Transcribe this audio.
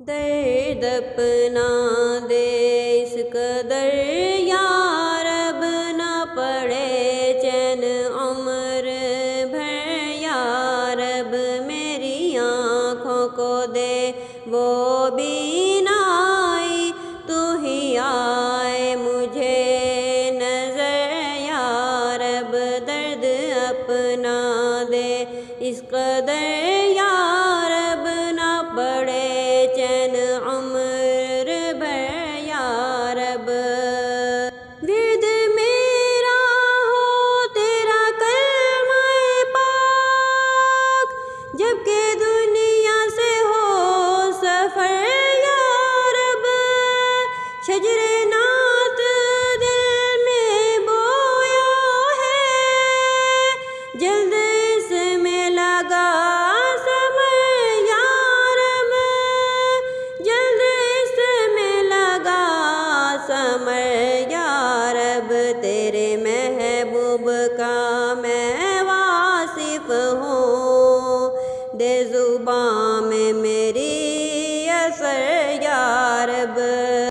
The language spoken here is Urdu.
درد اپنا دے اس قدر یا رب، نہ پڑے چین عمر بھر یا رب، میری آنکھوں کو دے وہ بینائی، تو ہی آئے مجھے نظر یا رب، درد اپنا دے اس قدر یا رب، نہ پڑے چین عمر بھر یا رب۔ ورد میرا ہو تیرا کلمہ پاک، جبکہ دنیا سے ہو سفر یا رب، شجر نعت دل میں بویا ہے، جلد اس میں لگا ثمر یا رب، جلد اس میں لگا ثمر یا رب، تیرے محبوب کا میں واصف ہوں، دے زباں میں میری اثر یا رب۔